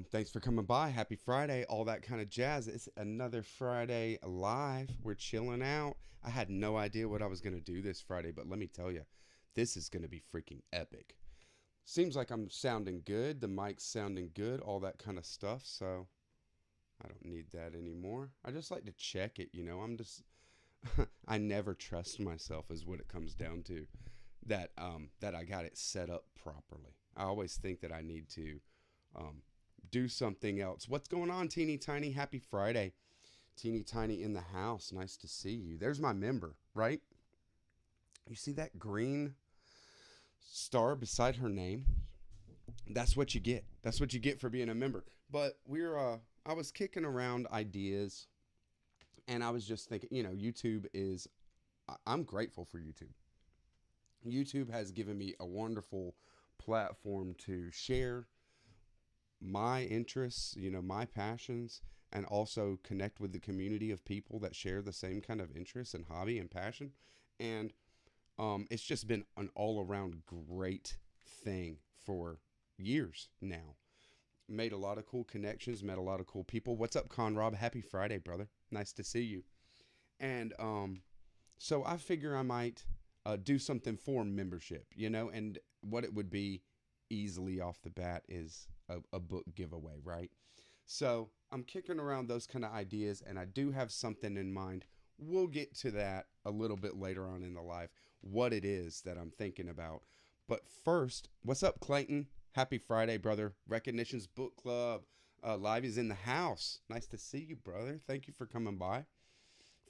Thanks for coming by. Happy Friday, all that kind of jazz. It's another Friday live. We're chilling out. I had no idea what I was going to do this Friday, but let me tell you, this is going to be freaking epic. Seems like I'm sounding good. The mic's sounding good, all that kind of stuff. So I don't need that anymore. I just like to check it, I'm just, I never trust myself, is what it comes down to. That I got it set up properly. I always think that I need to um, do something else. What's going on, Teeny Tiny? Happy Friday. Teeny Tiny in the house. Nice to see you. There's my member, right? You see that green star beside her name? That's what you get. That's what you get for being a member. But I was kicking around ideas and I was just thinking, YouTube is, I'm grateful for YouTube. YouTube has given me a wonderful platform to share my interests, my passions, and also connect with the community of people that share the same kind of interests and hobby and passion. And it's just been an all around great thing for years now. Made a lot of cool connections, met a lot of cool people. What's up, Conrob? Happy Friday, brother. Nice to see you. And so I figure I might do something for membership, and what it would be easily off the bat is a book giveaway, right? So I'm kicking around those kind of ideas, and I do have something in mind. We'll get to that a little bit later on in the live, what it is that I'm thinking about. But first, what's up, Clayton? Happy Friday, brother. Recognitions Book Club live is in the house. Nice to see you, brother. Thank you for coming by,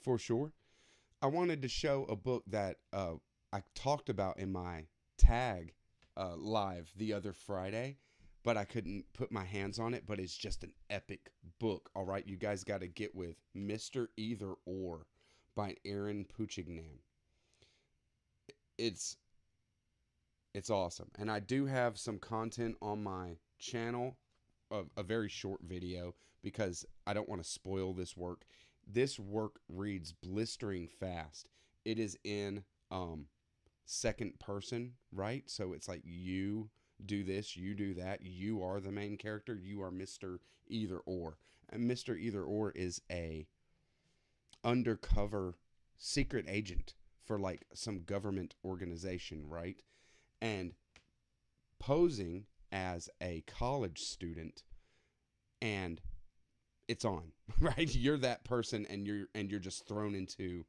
for sure. I wanted to show a book that I talked about in my tag live the other Friday, but I couldn't put my hands on it. But it's just an epic book. All right, you guys got to get with Mr. Either Or by Aaron Puchignan. It's awesome, and I do have some content on my channel, a very short video, because I don't want to spoil this work. This work reads blistering fast. It is in second person, right? So it's like you do this, you do that. You are the main character. You are Mr. Either Or. And Mr. Either Or is a undercover secret agent for like some government organization, right? And posing as a college student, and it's on, right? You're that person, and you're just thrown into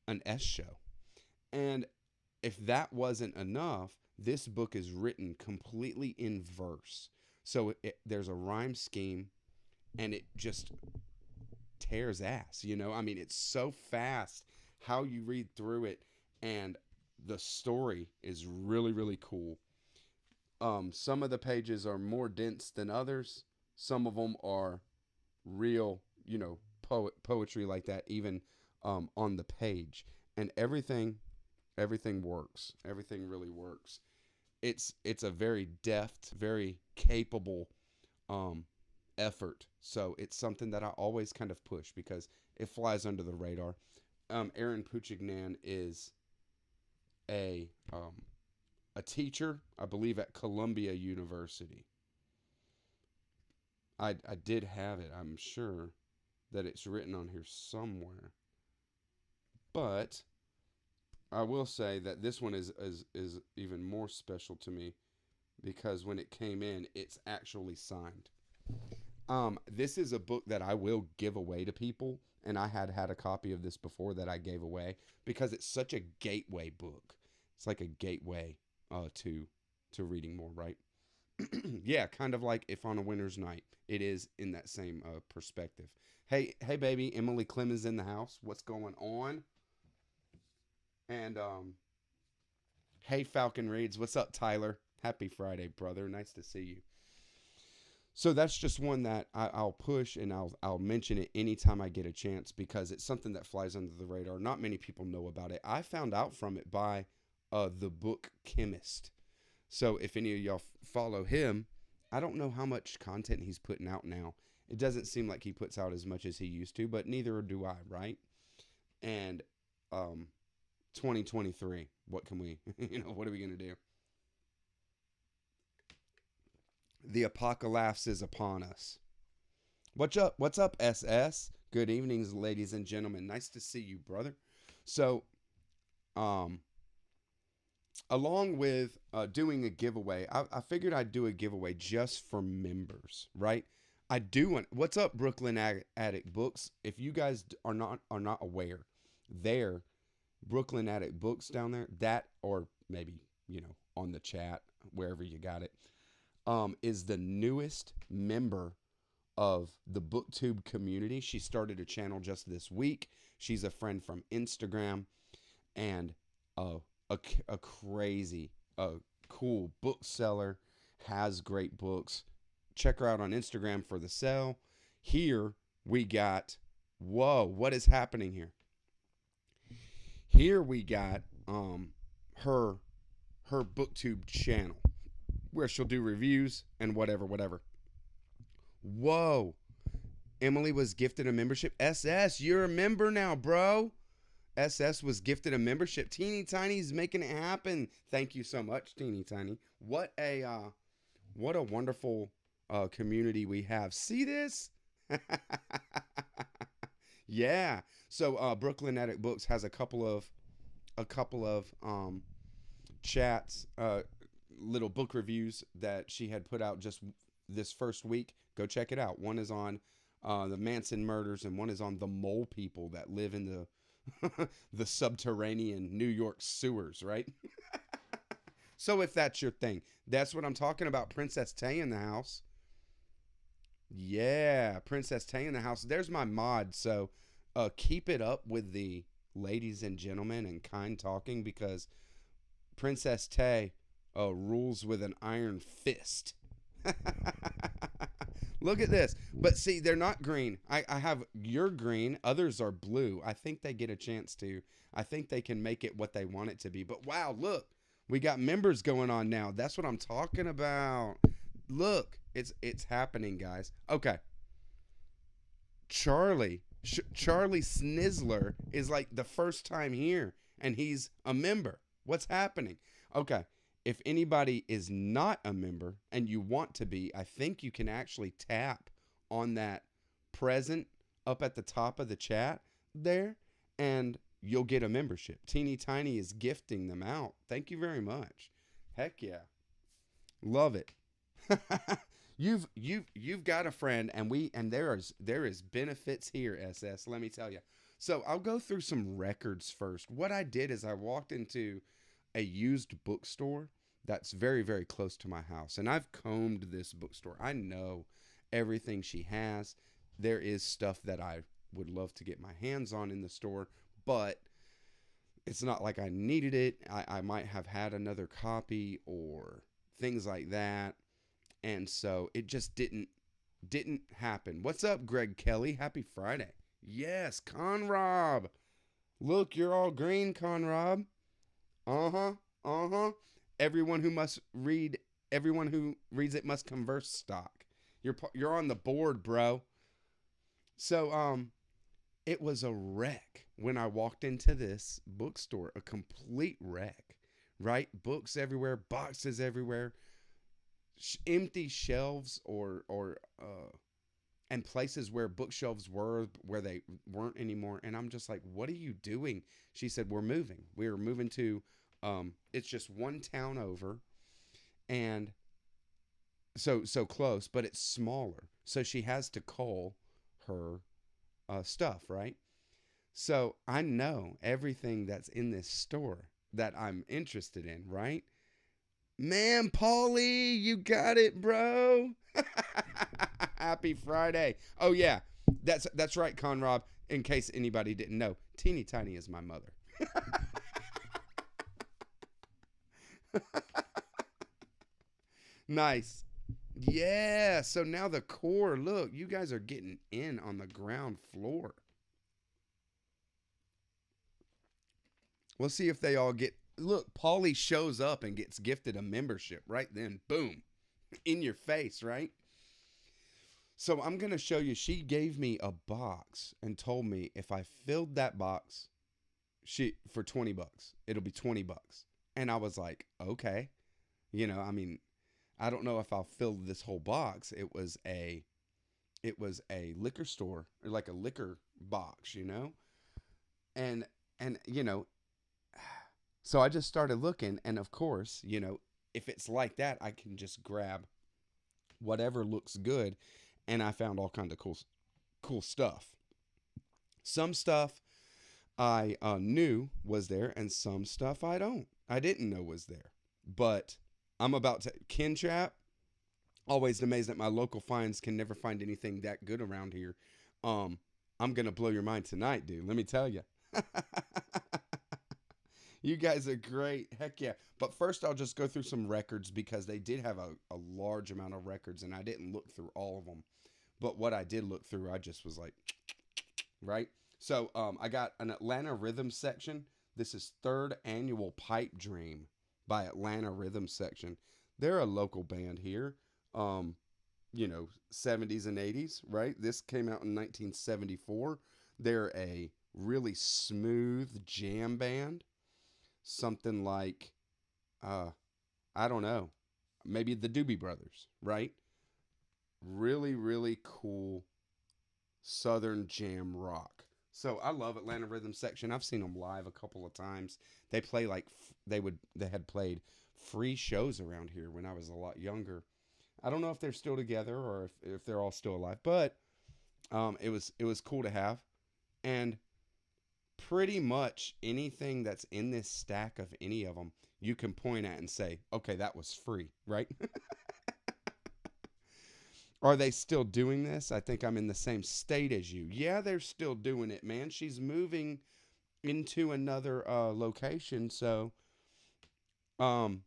an S show. And if that wasn't enough, this book is written completely in verse. So there's a rhyme scheme, and it just tears ass, I mean, it's so fast how you read through it, and the story is really, really cool. Some of the pages are more dense than others. Some of them are real, poetry like that, even on the page. And everything works. Everything really works. It's a very deft, very capable effort. So it's something that I always kind of push because it flies under the radar. Aaron Puchignan is a a teacher, I believe, at Columbia University. I did have it. I'm sure that it's written on here somewhere. But I will say that this one is even more special to me because when it came in, it's actually signed. This is a book that I will give away to people, and I had a copy of this before that I gave away because it's such a gateway book. It's like a gateway to reading more, right? Yeah, kind of like If on a Winter's Night. It is in that same perspective. Hey, baby, Emily Clem is in the house. What's going on? And hey, Falcon Reads. What's up, Tyler? Happy Friday, brother. Nice to see you. So that's just one that I'll push, and I'll mention it anytime I get a chance because it's something that flies under the radar. Not many people know about it. I found out from it by the book Chemist. So if any of y'all follow him, I don't know how much content he's putting out now. It doesn't seem like he puts out as much as he used to, but neither do I, right? And 2023, what can we, what are we going to do? The apocalypse is upon us. What's up? What's up, SS? Good evenings, ladies and gentlemen. Nice to see you, brother. So, um, along with doing a giveaway, I figured I'd do a giveaway just for members, right? I do want. What's up, Brooklyn Attic Books? If you guys are not aware, there, Brooklyn Attic Books down there, that or maybe on the chat wherever you got it, is the newest member of the BookTube community. She started a channel just this week. She's a friend from Instagram, and a crazy, cool bookseller, has great books. Check her out on Instagram for the sale. Here we got, whoa, what is happening here? Here we got her BookTube channel where she'll do reviews and whatever. Whoa. Emily was gifted a membership. SS, you're a member now, bro. SS was gifted a membership. Teeny Tiny's making it happen. Thank you so much, Teeny Tiny. What a wonderful community we have. See this? Yeah. So Brooklyn Attic Books has a couple of chats, little book reviews that she had put out just this first week. Go check it out. One is on the Manson murders, and one is on the mole people that live in the the subterranean New York sewers, right? So if that's your thing, that's what I'm talking about. Princess Tay in the house. Yeah, Princess Tay in the house. There's my mod. So keep it up with the ladies and gentlemen and kind talking, because Princess Tay rules with an iron fist. Look at this. But see, they're not green. I have your green. Others are blue. I think they get a chance to. I think they can make it what they want it to be. But wow, look. We got members going on now. That's what I'm talking about. Look. It's happening, guys. Okay. Charlie Snizzler is like the first time here, and he's a member. What's happening? Okay. If anybody is not a member and you want to be, I think you can actually tap on that present up at the top of the chat there, and you'll get a membership. Teeny Tiny is gifting them out. Thank you very much. Heck yeah. Love it. You've got a friend, and there is benefits here, SS, let me tell you. So I'll go through some records first. What I did is I walked into a used bookstore that's very, very close to my house, and I've combed this bookstore. I know everything she has. There is stuff that I would love to get my hands on in the store, but it's not like I needed it. I might have had another copy or things like that, and so it just didn't happen. What's up, Greg Kelly? Happy Friday. Yes, Conrob. Look, you're all green, Conrob. Everyone who reads it must converse stock. You're on the board, bro. So it was a wreck when I walked into this bookstore, a complete wreck, right? Books everywhere, boxes everywhere, empty shelves and places where bookshelves were where they weren't anymore. And I'm just like, what are you doing? She said, we're moving. We're moving to it's just one town over, and so close, but it's smaller. So she has to cull her stuff, right? So I know everything that's in this store that I'm interested in, right? Man, Paulie, you got it, bro. Happy Friday. Oh yeah, that's right, Conrob. In case anybody didn't know, Teeny Tiny is my mother. Nice. Yeah, so now the core, look, you guys are getting in on the ground floor. We'll see if they all get, look, Paulie shows up and gets gifted a membership right then. Boom. In your face, right? So I'm going to show you, she gave me a box and told me if I filled that box for $20, it'll be $20. And I was like, okay. I mean, I don't know if I'll fill this whole box. It was a liquor store, or like a liquor box, and and so I just started looking, and of course, if it's like that, I can just grab whatever looks good, and I found all kinds of cool stuff. Some stuff I knew was there, and some stuff I didn't know was there. But I'm about to Kin Trap. Always amazed that my local finds can never find anything that good around here. Um, I'm gonna blow your mind tonight, dude. Let me tell you. You guys are great. Heck yeah. But first, I'll just go through some records because they did have a large amount of records, and I didn't look through all of them. But what I did look through, I just was like, right? So I got an Atlanta Rhythm section. This is third annual Pipe Dream by Atlanta Rhythm section. They're a local band here. Um, 70s and 80s, right? This came out in 1974. They're a really smooth jam band. Something like, I don't know, maybe the Doobie Brothers, right? Really, really cool Southern jam rock. So I love Atlanta Rhythm Section. I've seen them live a couple of times. They play like they had played free shows around here when I was a lot younger. I don't know if they're still together or if they're all still alive, but it was cool to have. And pretty much anything that's in this stack of any of them, you can point at and say, okay, that was free, right? Are they still doing this? I think I'm in the same state as you. Yeah, they're still doing it, man. She's moving into another location. So um,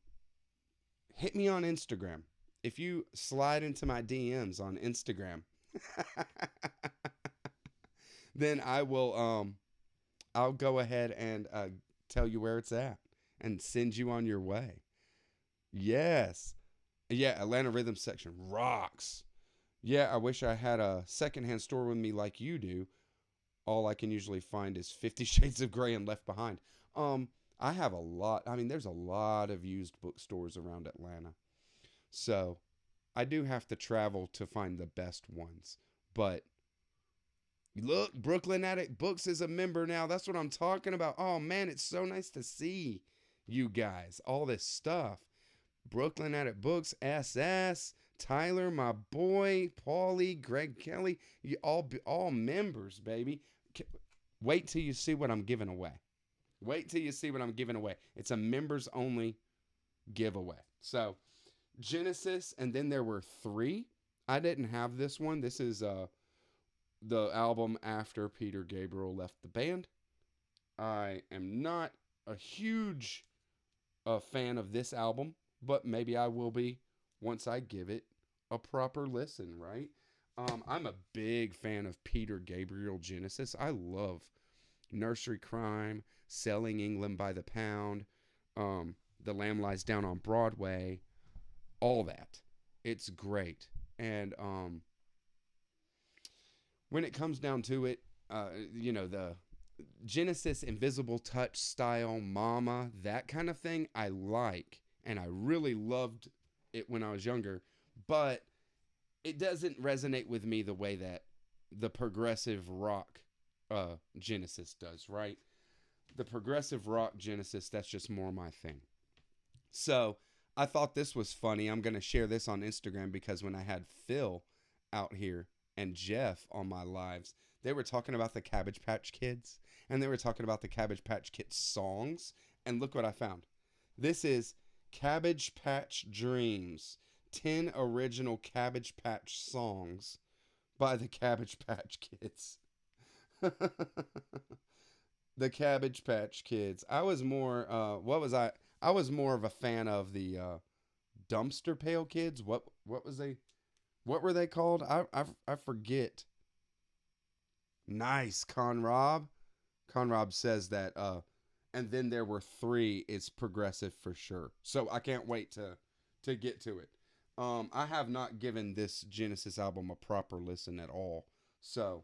hit me on Instagram. If you slide into my DMs on Instagram, then I'll go ahead and tell you where it's at and send you on your way. Yes. Yeah, Atlanta Rhythm Section rocks. Yeah, I wish I had a secondhand store with me like you do. All I can usually find is 50 Shades of Grey and Left Behind. I have a lot. I mean, there's a lot of used bookstores around Atlanta. So I do have to travel to find the best ones. But look, Brooklyn Attic Books is a member now. That's what I'm talking about. Oh, man, it's so nice to see you guys. All this stuff. Brooklyn Attic Books, SS, Tyler, my boy, Paulie, Greg Kelly, you all members, baby. Wait till you see what I'm giving away. Wait till you see what I'm giving away. It's a members only giveaway. So Genesis, and then there were three. I didn't have this one. This is the album after Peter Gabriel left the band. I am not a huge fan of this album, but maybe I will be once I give it a proper listen, right? I'm a big fan of Peter Gabriel Genesis. I love Nursery Crime, Selling England by the Pound, The Lamb Lies Down on Broadway, all that. It's great. And when it comes down to it, the Genesis Invisible Touch style, Mama, that kind of thing, I like. And I really loved it when I was younger. But it doesn't resonate with me the way that the progressive rock Genesis does, right? The progressive rock Genesis, that's just more my thing. So I thought this was funny. I'm going to share this on Instagram because when I had Phil out here and Jeff on my lives, they were talking about the Cabbage Patch Kids, and they were talking about the Cabbage Patch Kids songs. And look what I found. This is Cabbage Patch Dreams, 10 original Cabbage Patch songs by the Cabbage Patch Kids. The Cabbage Patch Kids. I was more, what was I? I was more of a fan of the Dumpster Pail Kids. What was they? What were they called? I forget. Nice, Conrob. Conrob says that. And then there were three. It's progressive for sure. So I can't wait to get to it. I have not given this Genesis album a proper listen at all. So,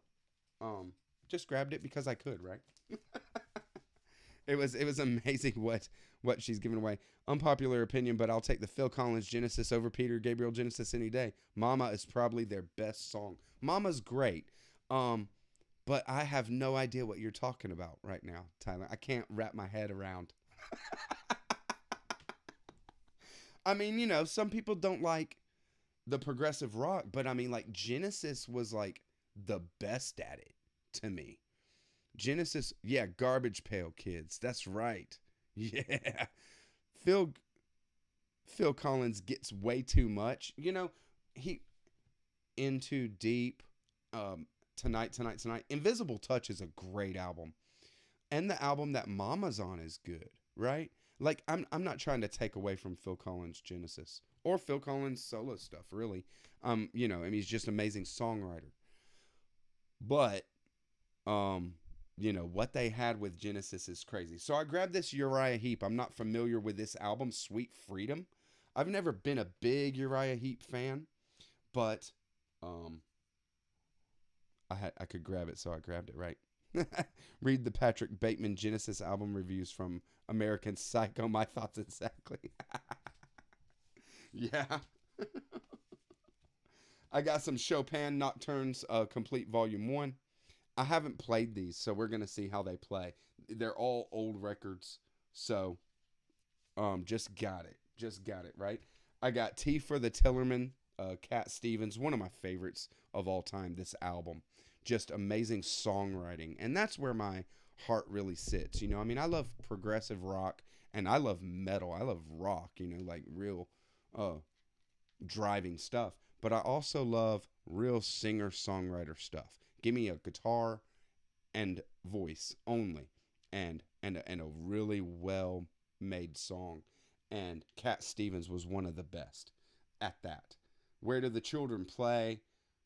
just grabbed it because I could, right? It was amazing what she's giving away. Unpopular opinion, but I'll take the Phil Collins Genesis over Peter Gabriel Genesis any day. Mama is probably their best song. Mama's great. But I have no idea what you're talking about right now, Tyler. I can't wrap my head around. I mean, some people don't like the progressive rock, but I mean, like, Genesis was like the best at it to me. Genesis, yeah, Garbage Pail Kids. That's right. Yeah. Phil Phil Collins gets way too much. He Into Deep, Tonight. Invisible Touch is a great album. And the album that Mama's on is good, right? Like, I'm not trying to take away from Phil Collins' Genesis or Phil Collins' solo stuff, really. He's just an amazing songwriter. But what they had with Genesis is crazy. So I grabbed this Uriah Heep. I'm not familiar with this album, Sweet Freedom. I've never been a big Uriah Heep fan, but I could grab it, so I grabbed it, right? Read the Patrick Bateman Genesis album reviews from American Psycho. My thoughts exactly. Yeah. I got some Chopin Nocturnes, complete volume 1. I haven't played these, so we're going to see how they play. They're all old records, so just got it, right? I got T for the Tillerman, Cat Stevens, one of my favorites of all time, this album. Just amazing songwriting, and that's where my heart really sits. I love progressive rock, and I love metal. I love rock, like real driving stuff. But I also love real singer-songwriter stuff. Give me a guitar and voice only, and a really well-made song. And Cat Stevens was one of the best at that. Where Do the Children Play?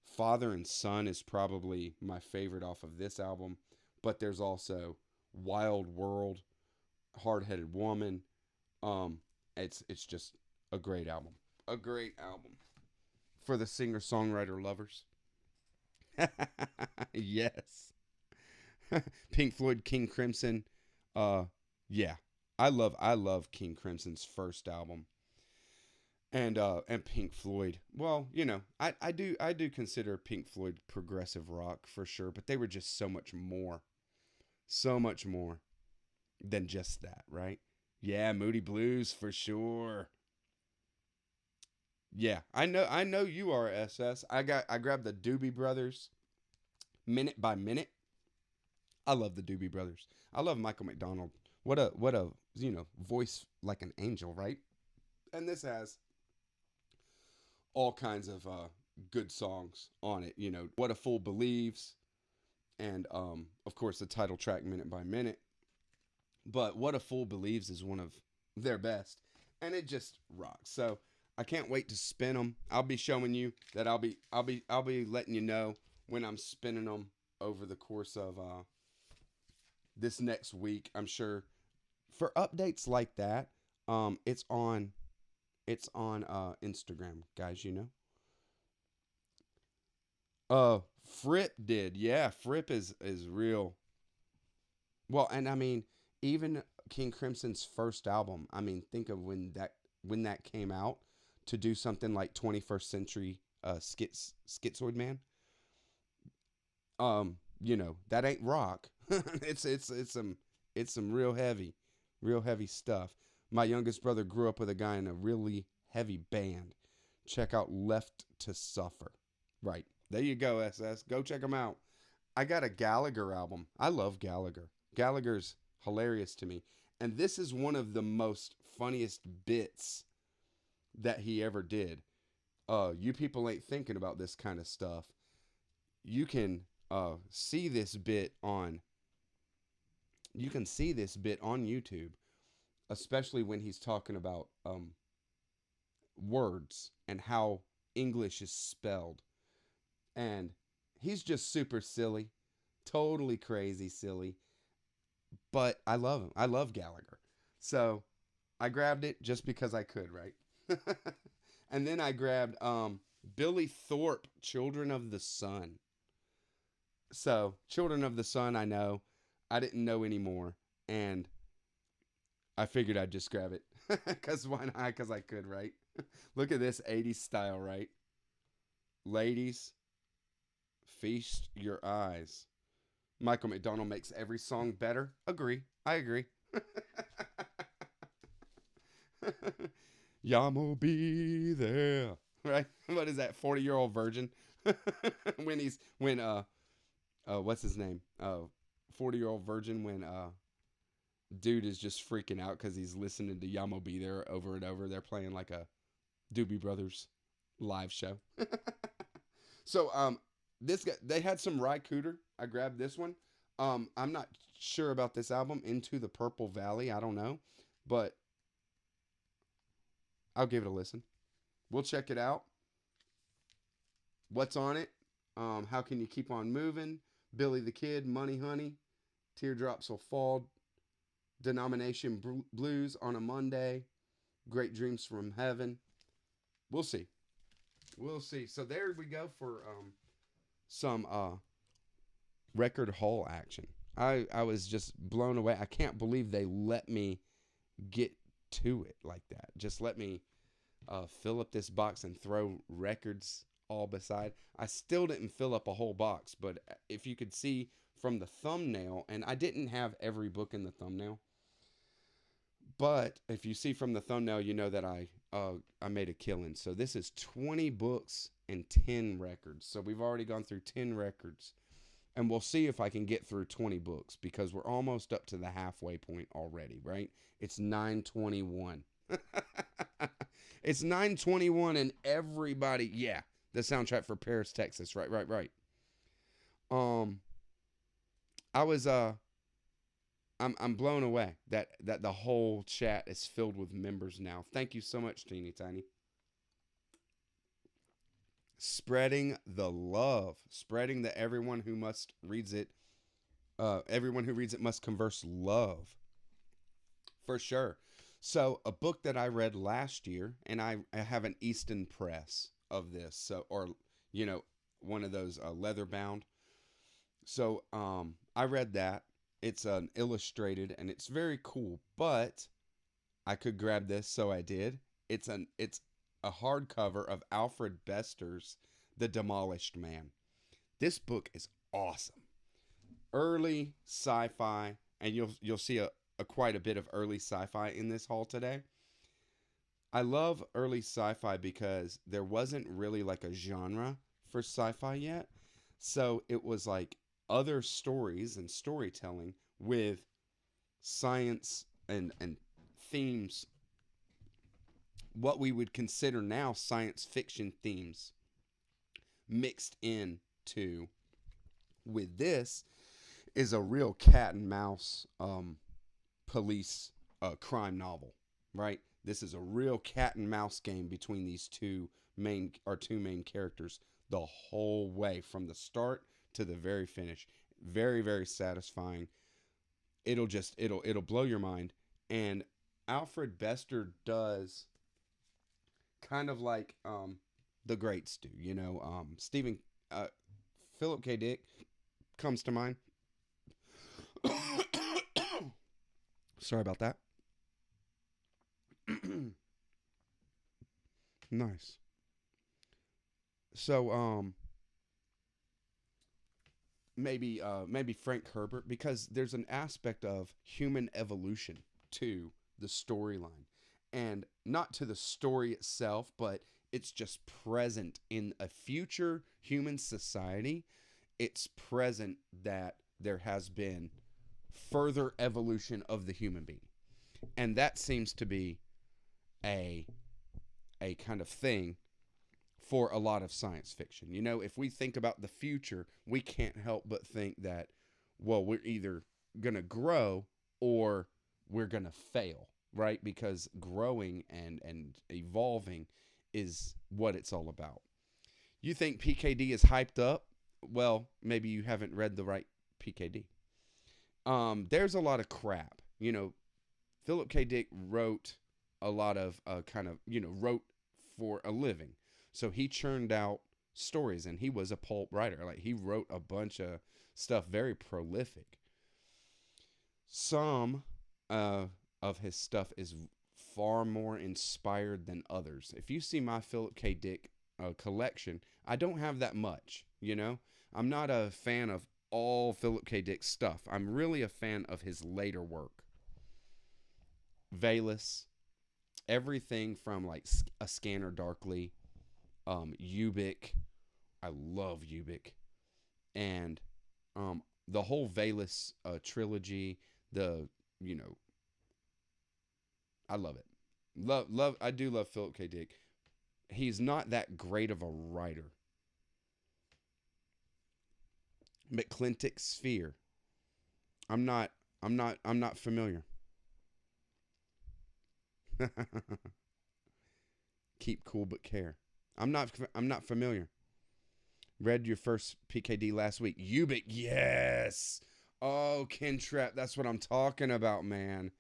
Father and Son is probably my favorite off of this album. But there's also Wild World, Hard-Headed Woman. It's just a great album. A great album for the singer-songwriter lovers. Yes. Pink Floyd, King Crimson. Yeah. I love King Crimson's first album. And Pink Floyd. Well, I do consider Pink Floyd progressive rock for sure, but they were just so much more than just that, right? Yeah, Moody Blues for sure. Yeah, I know you are SS. I grabbed the Doobie Brothers, Minute by Minute. I love the Doobie Brothers. I love Michael McDonald. What a voice like an angel, right? And this has all kinds of good songs on it. What a Fool Believes, and of course the title track Minute by Minute. But What a Fool Believes is one of their best, and it just rocks. So I can't wait to spin them. I'll be showing you that. I'll be letting you know when I'm spinning them over the course of this next week. I'm sure for updates like that, it's on Instagram, guys. Fripp did, yeah. Fripp is real. Well, and I mean, even King Crimson's first album. I mean, think of when that came out. To do something like 21st Century Schizoid Man. That ain't rock. it's some real heavy stuff. My youngest brother grew up with a guy in a really heavy band. Check out Left to Suffer. Right. There you go, SS. Go check them out. I got a Gallagher album. I love Gallagher. Gallagher's hilarious to me. And this is one of the most funniest bits that he ever did. You people ain't thinking about this kind of stuff. You can see this bit on YouTube, especially when he's talking about words and how English is spelled. And he's just super silly, totally crazy silly. But I love him. I love Gallagher. So I grabbed it just because I could, right? And then I grabbed Billy Thorpe, Children of the Sun. So, Children of the Sun, I know. I didn't know anymore. And I figured I'd just grab it. Because why not? Because I could, right? Look at this 80s style, right? Ladies, feast your eyes. Michael McDonald makes every song better. Agree. I agree. Yamo be there. Right? What is that? 40-year-old virgin? What's his name? 40-year-old virgin when dude is just freaking out because he's listening to Yamo be there over and over. They're playing like a Doobie Brothers live show. So this guy, they had some Ry Cooder. I grabbed this one. I'm not sure about this album, Into the Purple Valley. I don't know, but I'll give it a listen. We'll check it out. What's on it? How Can You Keep on Moving? Billy the Kid, Money Honey, Teardrops Will Fall, Denomination Blues on a Monday, Great Dreams from Heaven. We'll see. We'll see. So there we go for some record haul action. I was just blown away. I can't believe they let me get to it like that. Just let me fill up this box and throw records all beside. I still didn't fill up a whole box, but if you could see from the thumbnail, and I didn't have every book in the thumbnail, but if you see from the thumbnail, you know that I made a killing. So this is 20 books and 10 records. So we've already gone through 10 records, and we'll see if I can get through 20 books because we're almost up to the halfway point already, right? It's 9:21. It's 9:21 and everybody, yeah, the soundtrack for Paris, Texas. Right. I was I'm blown away that the whole chat is filled with members now. Thank you so much, Teeny Tiny. Spreading the love, spreading that everyone who reads it must converse love, for sure. So a book that I read last year, and I have an Easton press of this, so or one of those leather bound. So I read that. It's an illustrated and it's very cool, but I could grab this, so I did. It's a hardcover of Alfred Bester's The Demolished Man. This book is awesome. Early sci-fi, and you'll see a quite a bit of early sci-fi in this haul today. I love early sci-fi because there wasn't really like a genre for sci-fi yet. So it was like other stories and storytelling with science and themes, what we would consider now science fiction themes mixed into with this is a real cat and mouse police crime novel, right? This is a real cat and mouse game between these two main characters the whole way from the start to the very finish. Very, very satisfying. It'll blow your mind. And Alfred Bester does kind of like the greats do, Philip K. Dick comes to mind. Sorry about that. Nice. So maybe Frank Herbert, because there's an aspect of human evolution to the storyline, and not to the story itself, but it's just present in a future human society. It's present that there has been further evolution of the human being, and that seems to be a kind of thing for a lot of science fiction. If we think about the future, we can't help but think that, well, we're either going to grow or we're going to fail, right? Because growing and evolving is what it's all about. You think PKD is hyped up? Well, maybe you haven't read the right PKD. There's a lot of crap. Philip K. Dick wrote a lot of wrote for a living. So he churned out stories, and he was a pulp writer. Like, he wrote a bunch of stuff, very prolific. Some of his stuff is far more inspired than others. If you see my Philip K. Dick collection, I don't have that much, you know? I'm not a fan of all Philip K. Dick stuff. I'm really a fan of his later work. Valus, everything from like A Scanner Darkly, Ubik. I love Ubik. And the whole Valus trilogy, I love it. I do love Philip K. Dick. He's not that great of a writer. McClintock Sphere. I'm not familiar. Keep Cool But Care. I'm not familiar. Read your first PKD last week. Ubik, yes. Oh, Ken Trapp, that's what I'm talking about, man.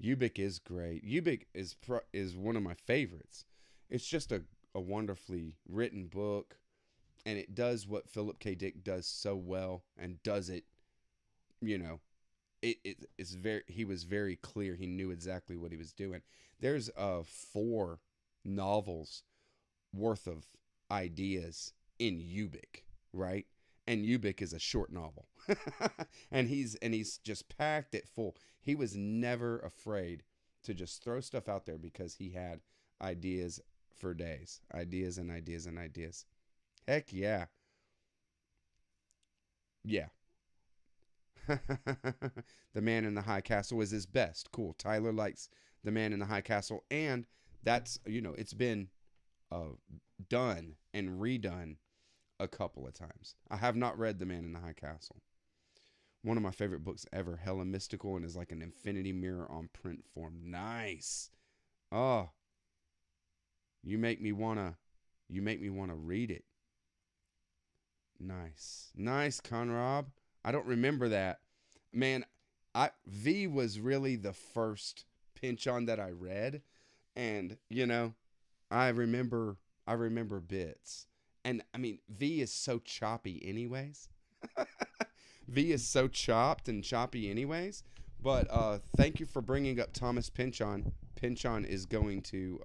Ubik is great. Ubik is one of my favorites. It's just a wonderfully written book, and it does what Philip K. Dick does so well, and does it, he was very clear. He knew exactly what he was doing. There's 4 novels worth of ideas in Ubik, right? And Ubik is a short novel. and he's just packed it full. He was never afraid to just throw stuff out there because he had ideas for days. Ideas and ideas and ideas. Heck yeah. Yeah. The Man in the High Castle is his best. Cool. Tyler likes The Man in the High Castle, and that's, it's been done and redone a couple of times. I have not read The Man in the High Castle. One of my favorite books ever, hella mystical, and is like an infinity mirror on print form. Nice. Oh, you make me wanna read it. Nice, Conrad. I don't remember that. Man, V was really the first Pynchon that I read, and I remember bits. And I mean, V is so choppy anyways. V is so chopped and choppy anyways. But thank you for bringing up Thomas Pynchon. Pynchon is going to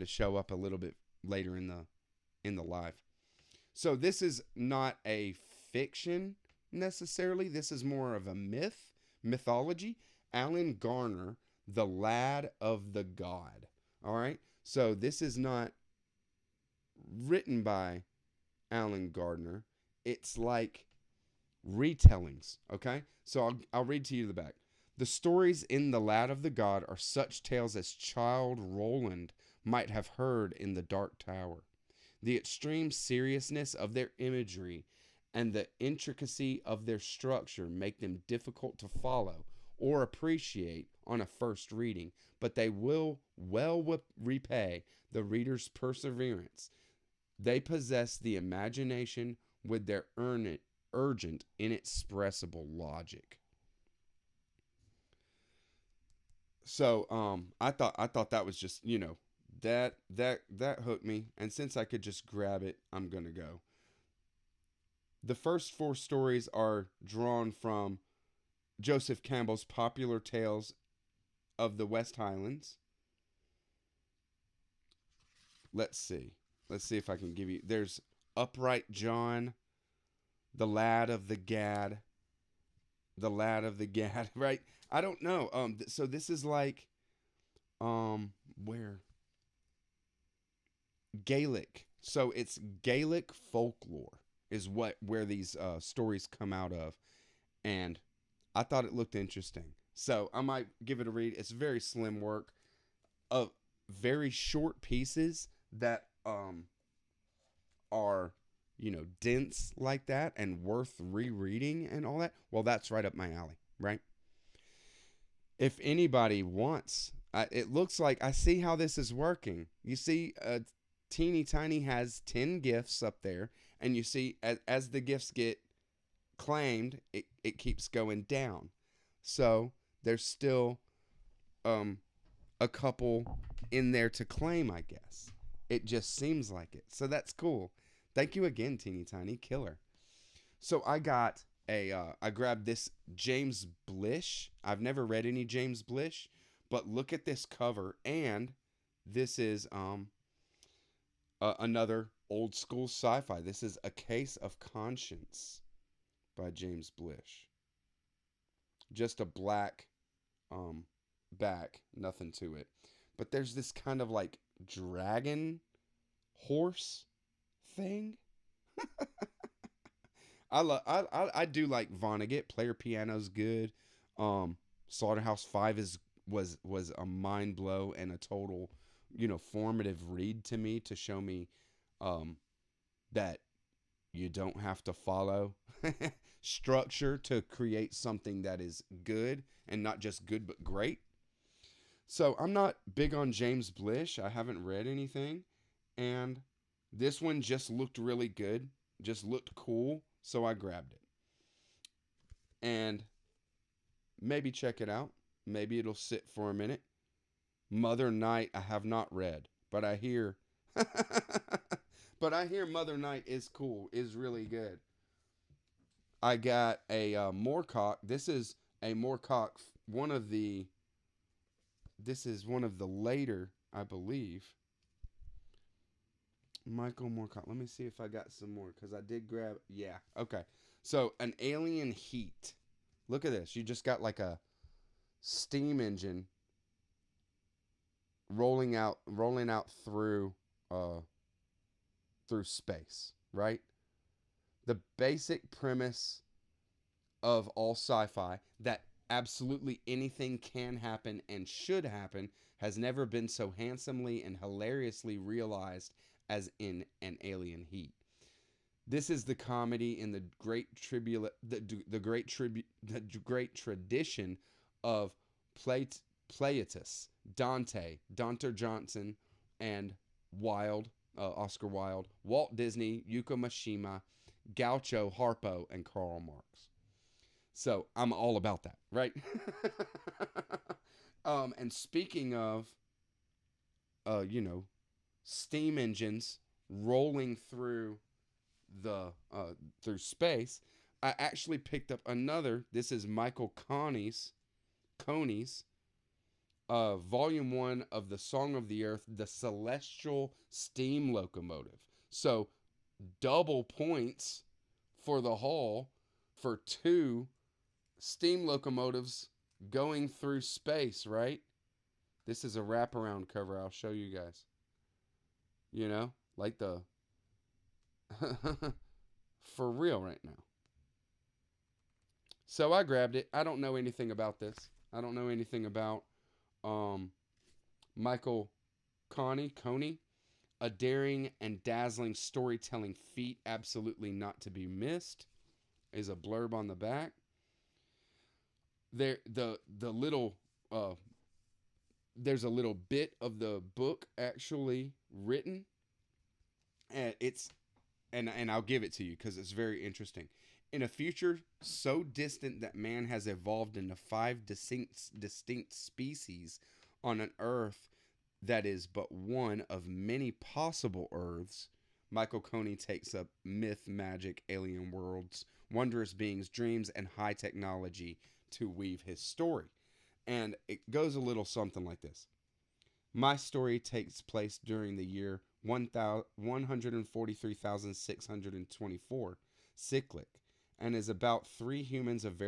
show up a little bit later in the live. So this is not a fiction necessarily. This is more of a mythology. Alan Garner, the Lad of the God. All right. So this is not written by Alan Gardner. It's like retellings, okay? So I'll read to you the back. The stories in The Lad of the God are such tales as Childe Roland might have heard in the Dark Tower. The extreme seriousness of their imagery and the intricacy of their structure make them difficult to follow or appreciate on a first reading, but they will well repay the reader's perseverance. They possess the imagination with their urgent, inexpressible logic. So I thought that was just, that hooked me, and since I could just grab it, I'm gonna go. The first 4 stories are drawn from Joseph Campbell's Popular Tales of the West Highlands. Let's see if I can give you. There's Upright John, The Lad of the Gad, right? I don't know. So this is like, where? Gaelic. So it's Gaelic folklore is where these stories come out of, and I thought it looked interesting. So I might give it a read. It's very slim work of very short pieces that are dense like that and worth rereading and all that. Well, that's right up my alley, right? If anybody wants, it looks like I see how this is working. You see, Teeny Tiny has 10 gifts up there, and you see as the gifts get claimed, it keeps going down. So there's still a couple in there to claim, I guess. It just seems like it. So that's cool. Thank you again, Teeny Tiny. Killer. So I got I grabbed this James Blish. I've never read any James Blish, but look at this cover, and this is another old school sci-fi. This is A Case of Conscience by James Blish. Just a black back, nothing to it. But there's this kind of like dragon horse thing. I do like Vonnegut. Player Piano's good. Slaughterhouse-5 was a mind blow and a total, formative read to me, to show me that you don't have to follow structure to create something that is good, and not just good but great. So I'm not big on James Blish. I haven't read anything, and this one just looked really good, just looked cool, so I grabbed it. And maybe check it out. Maybe it'll sit for a minute. Mother Night I have not read, but I hear Mother Night is cool, is really good. I got a Moorcock. This is a Moorcock, this is one of the later, I believe. Michael Moorcock. Let me see if I got some more, because I did grab, yeah, okay. So, An Alien Heat. Look at this. You just got like a steam engine rolling out through space, right? The basic premise of all sci-fi, that absolutely anything can happen and should happen, has never been so handsomely and hilariously realized as in An Alien Heat. This is the comedy in the great tradition of Plautus, Dante Johnson, and Oscar Wilde, Walt Disney, Yuko Mishima, Groucho Harpo, and Karl Marx. So I'm all about that, right? And speaking of, steam engines rolling through space, I actually picked up another. This is Michael Coney's Volume 1 of The Song of the Earth, The Celestial Steam Locomotive. So double points for the haul for 2 steam locomotives going through space, right? This is a wraparound cover. I'll show you guys. Like the for real right now. So I grabbed it. I don't know anything about this. I don't know anything about Michael Coney, a daring and dazzling storytelling feat, absolutely not to be missed, is a blurb on the back. There's a little bit of the book actually written, and and I'll give it to you because it's very interesting. In a future so distant that man has evolved into 5 distinct species on an Earth that is but one of many possible Earths, Michael Coney takes up myth, magic, alien worlds, wondrous beings, dreams, and high technology to weave his story. And it goes a little something like this. My story takes place during the year 143,624 cyclic, and is about 3 humans of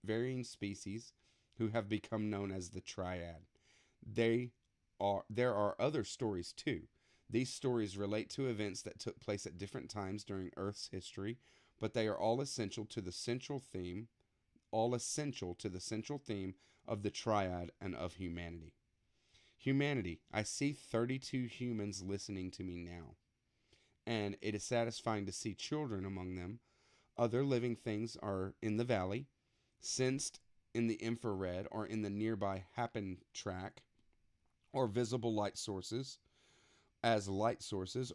varying species who have become known as the Triad. There are other stories too. These stories relate to events that took place at different times during Earth's history, but they are all essential to the central theme of the Triad and of humanity. Humanity, I see 32 humans listening to me now, and it is satisfying to see children among them. Other living things are in the valley, sensed in the infrared or in the nearby happen track, or visible light sources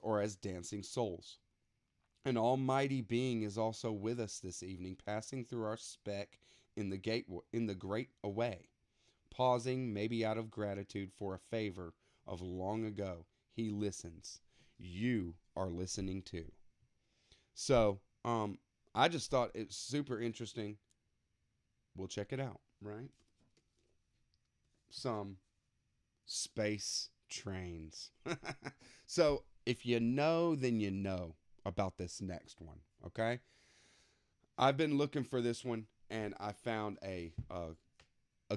or as dancing souls. An almighty being is also with us this evening, passing through our speck in the great away. Pausing, maybe out of gratitude for a favor of long ago, he listens. You are listening too. So, I just thought it's super interesting. We'll check it out, right? Some space trains. So if you know, then you know about this next one. Okay, I've been looking for this one, and I found a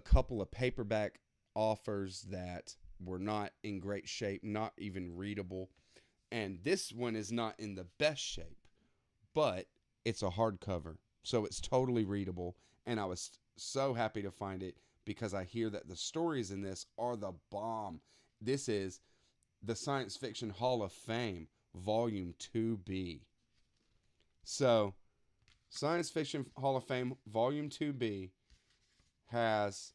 couple of paperback offers that were not in great shape, not even readable, and this one is not in the best shape, but it's a hardcover, so it's totally readable, and I was so happy to find it because I hear that the stories in this are the bomb. This is the Science Fiction Hall of Fame, Volume 2B. So, Science Fiction Hall of Fame, Volume 2B has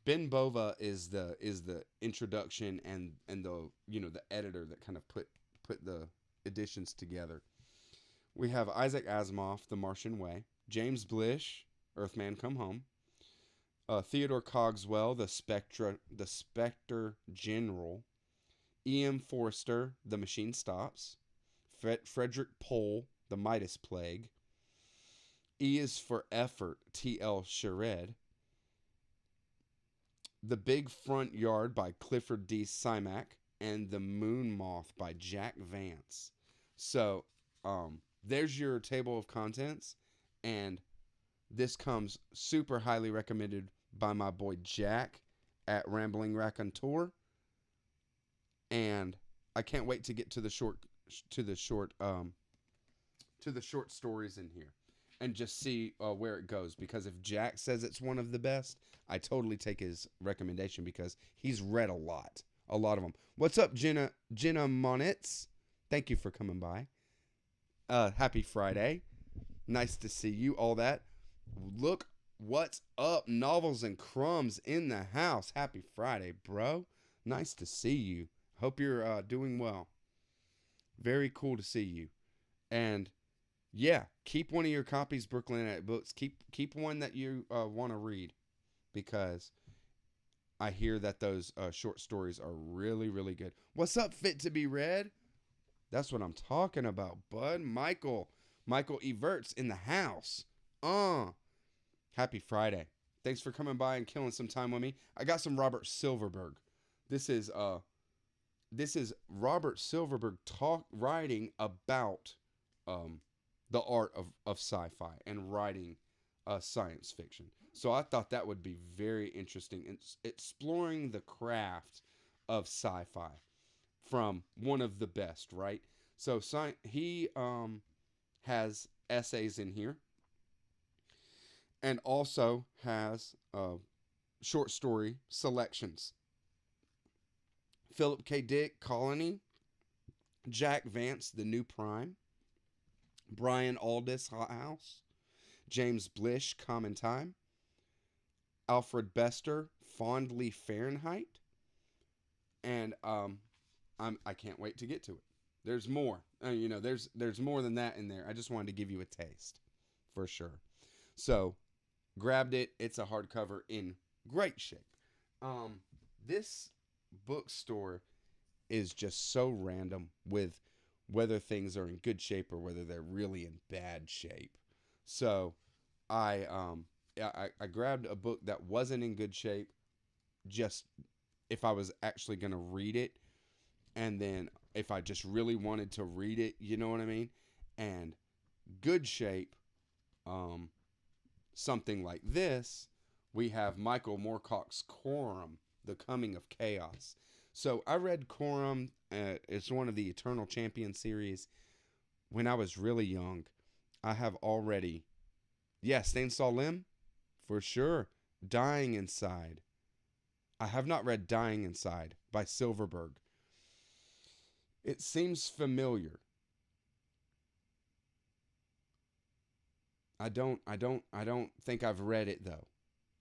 Ben Bova is the introduction and the the editor that kind of put the editions together. We have Isaac Asimov, The Martian Way, James Blish, Earthman Come Home, Theodore Cogswell, The Spectre General, E.M. Forster, The Machine Stops, Frederick Pohl, The Midas Plague, E is for Effort, T.L. Shered, The Big Front Yard by Clifford D. Simak, and The Moon Moth by Jack Vance. So, there's your table of contents, and this comes super highly recommended by my boy Jack at Rambling Raconteur, and I can't wait to get to the short stories in here and just see where it goes, because if Jack says it's one of the best, I totally take his recommendation because he's read a lot of them. What's up, Jenna Monitz? Thank you for coming by. Happy Friday. Nice to see you. All that. Look what's up. Novels and Crumbs in the house. Happy Friday, bro. Nice to see you. Hope you're doing well. Very cool to see you. And yeah, keep one of your copies, Brooklyn at Books. Keep one that you want to read, because I hear that those short stories are really, really good. What's up, Fit to be Read? That's what I'm talking about, bud. Michael Everts in the house. Happy Friday. Thanks for coming by and killing some time with me. I got some Robert Silverberg. This is Robert Silverberg writing about the art of sci-fi and writing science fiction. So I thought that would be very interesting. It's exploring the craft of sci-fi from one of the best, right? So he has essays in here, and also has short story selections. Philip K. Dick, Colony, Jack Vance, The New Prime, Brian Aldiss, Hot House, James Blish, Common Time, Alfred Bester, Fondly Fahrenheit, and I can't wait to get to it. There's more. There's more than that in there. I just wanted to give you a taste, for sure. So, grabbed it. It's a hardcover in great shape. This bookstore is just so random with whether things are in good shape or whether they're really in bad shape. So, I grabbed a book that wasn't in good shape, just if I was actually going to read it, and then if I just really wanted to read it, you know what I mean? And good shape, something like this, we have Michael Moorcock's Quorum, The Coming of Chaos. So I read Quorum, it's one of the Eternal Champion series, when I was really young. I have already, Stainsaw Limb, for sure. Dying Inside. I have not read Dying Inside by Silverberg. It seems familiar. I don't think I've read it though,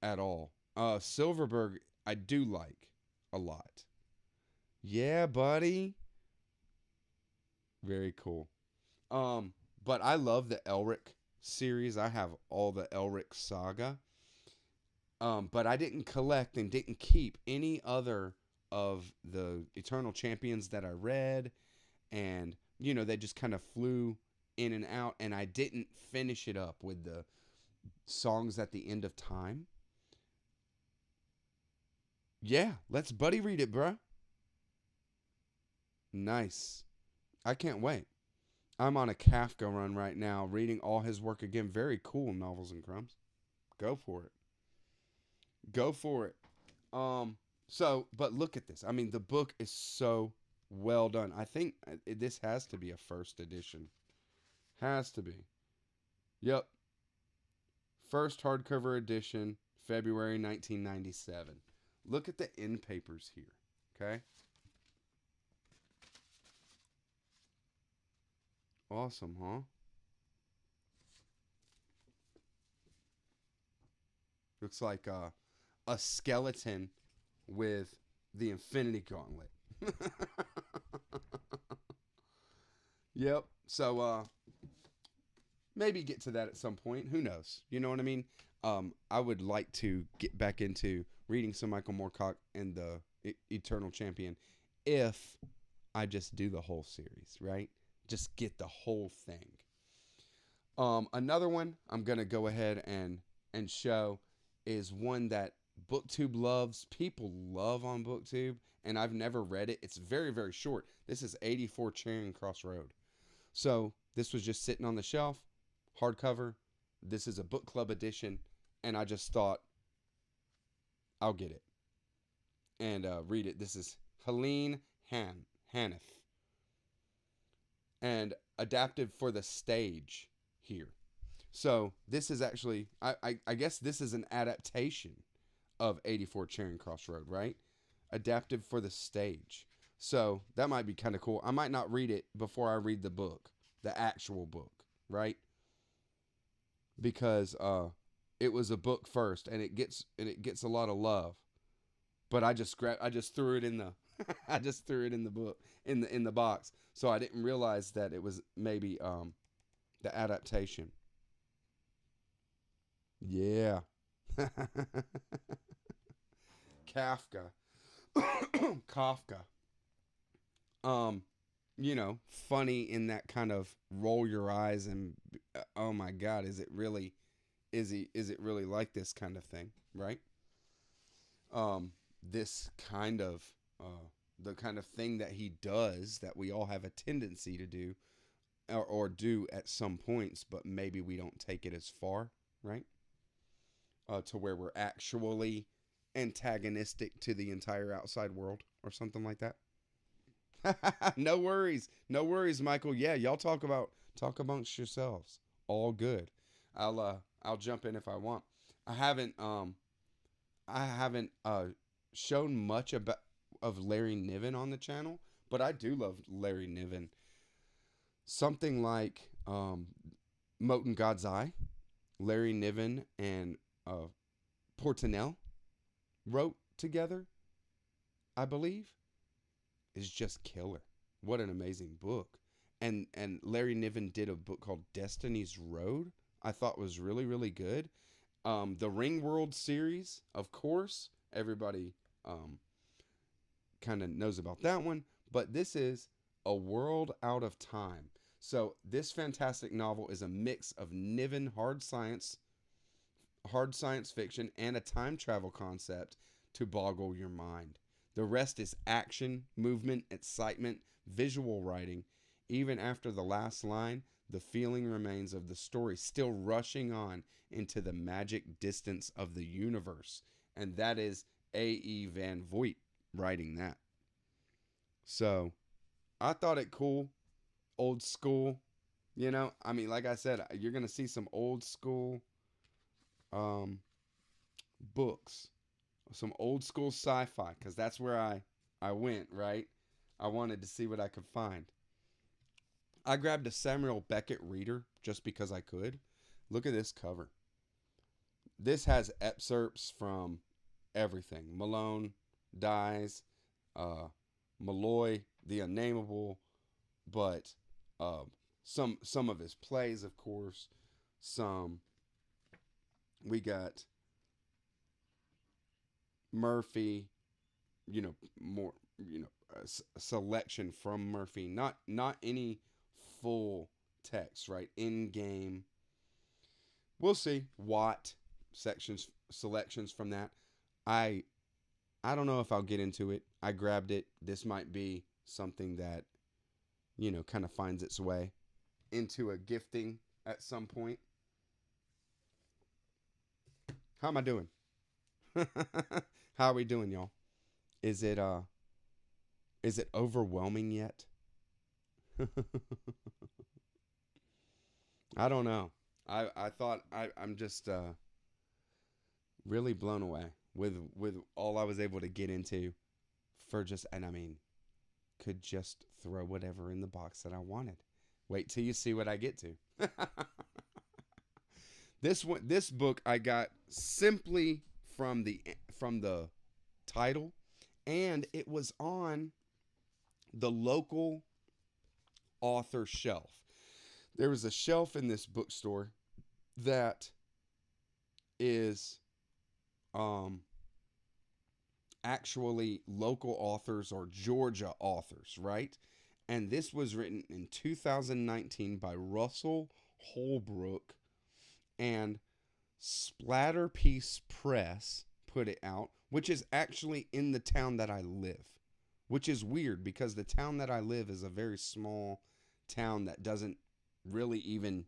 at all. Silverberg, I do like a lot. Yeah, buddy. Very cool. But I love the Elric series. I have all the Elric saga. But I didn't collect and didn't keep any other of the Eternal Champions that I read, and they just kind of flew in and out, and I didn't finish it up with the songs at the end of time. Yeah, let's buddy read it, bruh. Nice. I can't wait. I'm on a Kafka run right now, reading all his work again. Very cool, Novels and Crumbs. Go for it. Go for it. But look at this. I mean, the book is so well done. I think this has to be a first edition. Has to be. Yep. First hardcover edition, February 1997. Look at the end papers here. Okay. Awesome, huh? Looks like a skeleton with the Infinity Gauntlet. Yep. So maybe get to that at some point. Who knows? You know what I mean? I would like to get back into reading some Michael Moorcock and the Eternal Champion if I just do the whole series, right? Just get the whole thing. Another one I'm gonna go ahead and show is one that BookTube loves. People love on BookTube, and I've never read it. It's very, very short. This is 84 Charing Cross Road. So this was just sitting on the shelf, hardcover. This is a book club edition, and I just thought I'll get it and read it. This is Helene Hanif, and adapted for the stage here. So this is actually, I guess this is an adaptation of 84 Charing Cross Road, right? Adapted for the stage. So that might be kind of cool. I might not read it before I read the book, the actual book, right? Because it was a book first, and it gets a lot of love. But I just threw it in the I just threw it in the book in the box. So I didn't realize that it was maybe the adaptation. Yeah. Kafka. Kafka. Funny in that kind of roll your eyes and oh my God, is it really like this kind of thing, right? This kind of the kind of thing that he does that we all have a tendency to do or do at some points, but maybe we don't take it as far, right? To where we're actually antagonistic to the entire outside world or something like that. No worries. No worries, Michael. Yeah, y'all talk amongst yourselves. All good. I'll jump in if I want. I haven't shown much of Larry Niven on the channel, but I do love Larry Niven. Something like Moten God's Eye, Larry Niven and Portinel wrote together, I believe, is just killer. What an amazing book. And Larry Niven did a book called Destiny's Road. I thought was really, really good. The Ringworld series, of course, everybody kind of knows about that one. But this is A World Out of Time. So this fantastic novel is a mix of Niven hard science fiction, and a time travel concept to boggle your mind. The rest is action, movement, excitement, visual writing. Even after the last line, the feeling remains of the story still rushing on into the magic distance of the universe. And that is A.E. Van Voigt writing that. So, I thought it cool. Old school. I mean, like I said, you're going to see some old school books, some old school sci-fi, because that's where I went, right? I wanted to see what I could find. I grabbed a Samuel Beckett reader just because I could. Look at this cover. This has excerpts from everything. Malone Dies, Malloy, The Unnameable, but some of his plays, of course. We got Murphy, more, a selection from Murphy. Not any full text, right? In game. We'll see. Watt selections from that. I I don't know if I'll get into it. I grabbed it. This might be something that, kind of finds its way into a gifting at some point. How am I doing? How are we doing, y'all? Is it is it overwhelming yet? I don't know. I thought I'm just really blown away with all I was able to get into for just, and I mean, could just throw whatever in the box that I wanted. Wait till you see what I get to. This book I got simply from the title, and it was on the local author shelf. There was a shelf in this bookstore that is actually local authors or Georgia authors, right? And this was written in 2019 by Russell Holbrook, and Splatterpiece Press put it out, which is actually in the town that I live, which is weird because the town that I live is a very small town that doesn't really even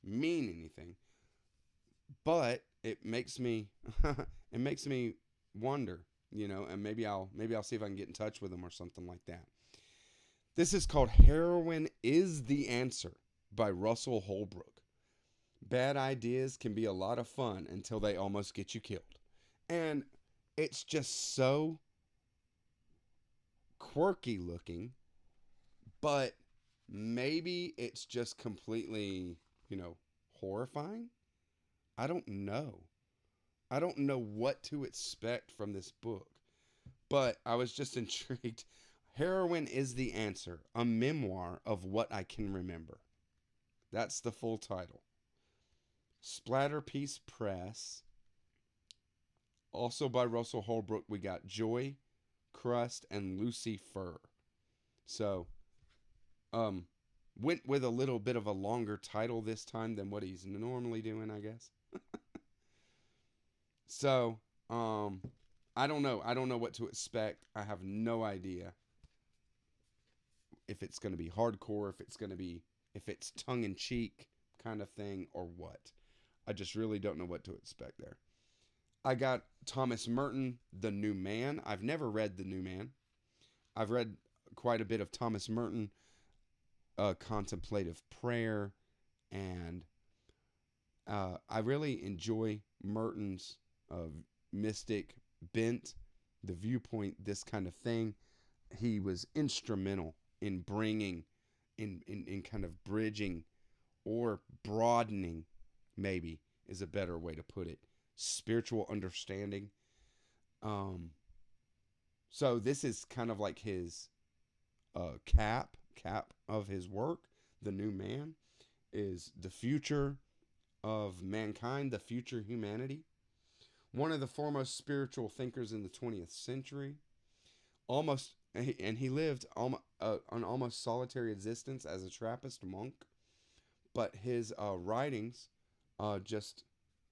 mean anything. But it makes me wonder, and maybe I'll see if I can get in touch with them or something like that. This is called Heroin is the Answer by Russell Holbrook. Bad ideas can be a lot of fun until they almost get you killed. And it's just so quirky looking, but maybe it's just completely, horrifying. I don't know. I don't know what to expect from this book, but I was just intrigued. Heroin is the Answer, a memoir of what I can remember. That's the full title. Splatterpiece Press. Also by Russell Holbrook, we got Joy Crust and Lucy Fur. So, went with a little bit of a longer title this time than what he's normally doing, I guess. So, I don't know. I don't know what to expect. I have no idea if it's going to be hardcore, if it's tongue-in-cheek kind of thing, or what. I just really don't know what to expect there. I got Thomas Merton, The New Man. I've never read The New Man. I've read quite a bit of Thomas Merton, Contemplative Prayer, and I really enjoy Merton's mystic bent, the viewpoint, this kind of thing. He was instrumental in bringing, in kind of bridging or broadening, maybe is a better way to put it, spiritual understanding. So this is kind of like his cap of his work. The New Man is the future of mankind, the future humanity. One of the foremost spiritual thinkers in the 20th century. And he lived an almost solitary existence as a Trappist monk. But his writings just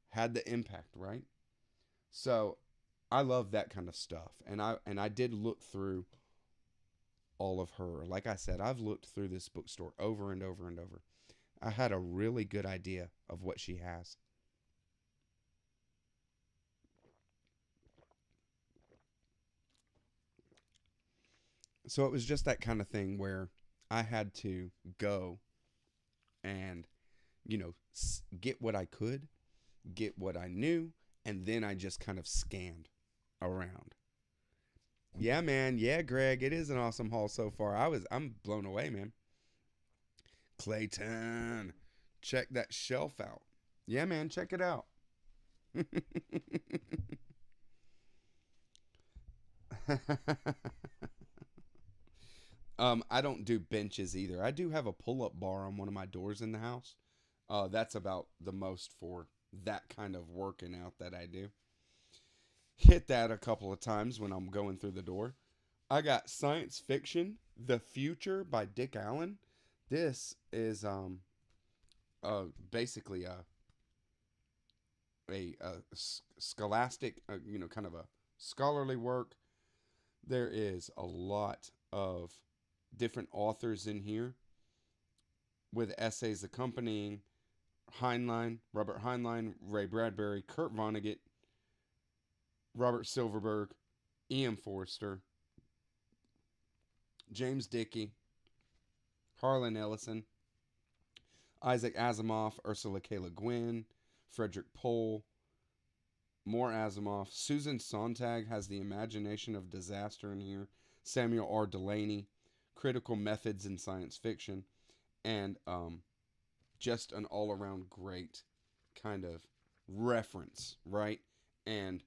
had the impact, right? So I love that kind of stuff. And I did look through all of her. Like I said, I've looked through this bookstore over and over and over. I had a really good idea of what she has. So it was just that kind of thing where I had to go and, get what I could, get what I knew, and then I just kind of scanned around. Yeah, man. Yeah, Greg, it is an awesome haul so far. I'm blown away, man. Clayton, check that shelf out. Yeah, man, check it out. I don't do benches either. I do have a pull-up bar on one of my doors in the house. That's about the most for that kind of working out that I do. Hit that a couple of times when I'm going through the door. I got Science Fiction, The Future by Dick Allen. This is basically a scholastic, kind of a scholarly work. There is a lot of different authors in here with essays accompanying. Heinlein, Robert Heinlein, Ray Bradbury, Kurt Vonnegut, Robert Silverberg, E.M. Forster, James Dickey, Harlan Ellison, Isaac Asimov, Ursula K. Le Guin, Frederick Pohl, more Asimov. Susan Sontag has The Imagination of Disaster in here. Samuel R. Delany, Critical Methods in Science Fiction, and just an all-around great kind of reference, right? And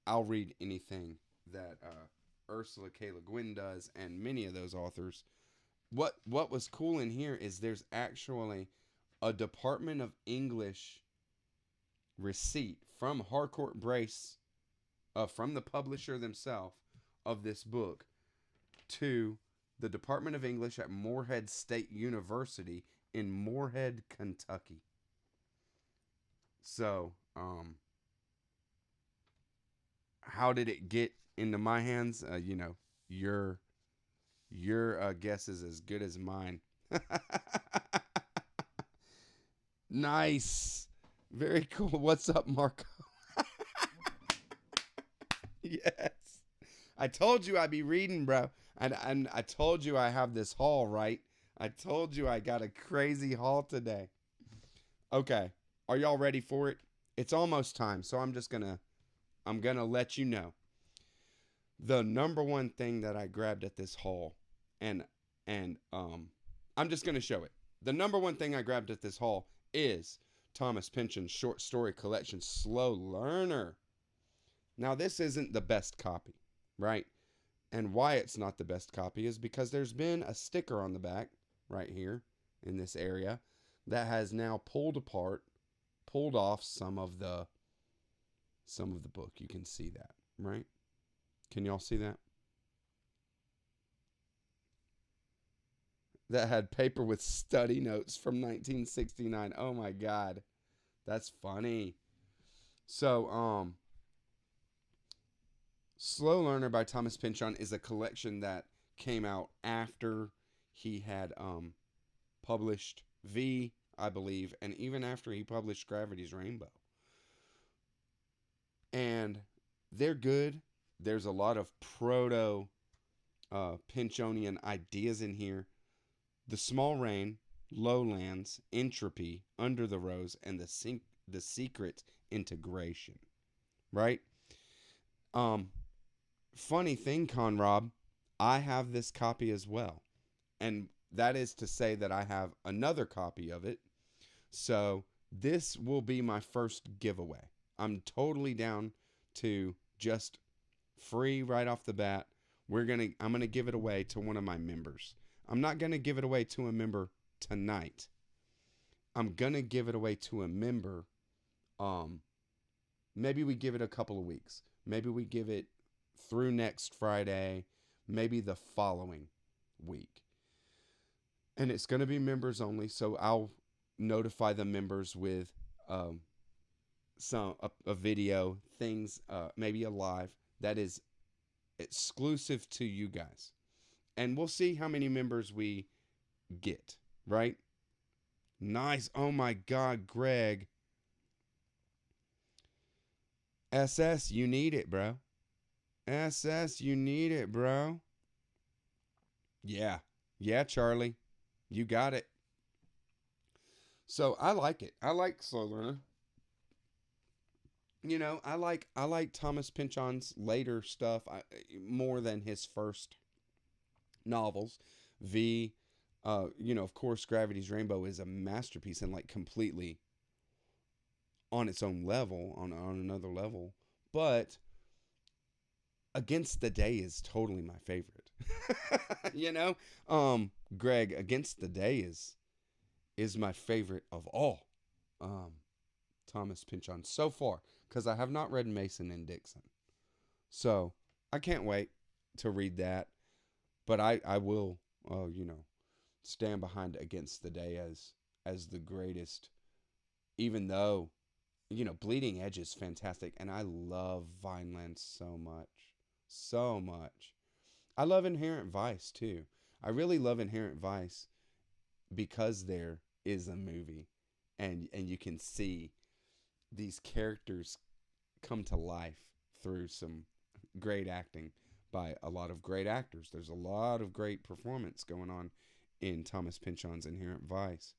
I'll read anything that Ursula K. Le Guin does, and many of those authors. What was cool in here is there's actually a Department of English receipt from Harcourt Brace, from the publisher themselves of this book, to the Department of English at Morehead State University in Morehead, Kentucky. So, how did it get into my hands? Your guess is as good as mine. Nice. Very cool. What's up, Marco? Yes. I told you I'd be reading, bro. And I told you I have this haul, right? I told you I got a crazy haul today. Okay. Are y'all ready for it? It's almost time, so I'm gonna let you know. The number one thing that I grabbed at this haul, and I'm just gonna show it. The number one thing I grabbed at this haul is Thomas Pynchon's short story collection, Slow Learner. Now, this isn't the best copy, right? And why it's not the best copy is because there's been a sticker on the back right here in this area that has now pulled off some of the book. You can see that, right? Can y'all see that? That had paper with study notes from 1969. Oh my God. That's funny. So, Slow Learner by Thomas Pynchon is a collection that came out after he had published V, I believe, and even after he published Gravity's Rainbow. And they're good. There's a lot of proto Pynchonian ideas in here. The Small Rain, Lowlands, Entropy, Under the Rose, and the Secret Integration. Right? Funny thing, Conrob, I have this copy as well. And that is to say that I have another copy of it. So this will be my first giveaway. I'm totally down to just free right off the bat. I'm gonna give it away to one of my members. I'm not gonna give it away to a member tonight. I'm gonna give it away to a member. Maybe we give it a couple of weeks. Maybe we give it through next Friday, maybe the following week. And it's going to be members only, so I'll notify the members with a video, things, maybe a live that is exclusive to you guys. And we'll see how many members we get, right? Nice. Oh my God, Greg. SS, you need it, bro. SS, you need it, bro. Yeah. Yeah, Charlie. You got it. So I like it. I like Slow Learner. I like Thomas Pynchon's later stuff more than his first novels. V, of course, Gravity's Rainbow is a masterpiece and completely on its own level, on another level. But Against the Day is totally my favorite. Greg, Against the Day is my favorite of all Thomas Pynchon so far, because I have not read Mason and Dixon. So I can't wait to read that. But I will, stand behind Against the Day as the greatest, even though, Bleeding Edge is fantastic, and I love Vineland so much. So much. I love Inherent Vice too. I really love Inherent Vice because there is a movie, and you can see these characters come to life through some great acting by a lot of great actors. There's a lot of great performance going on in Thomas Pynchon's Inherent Vice.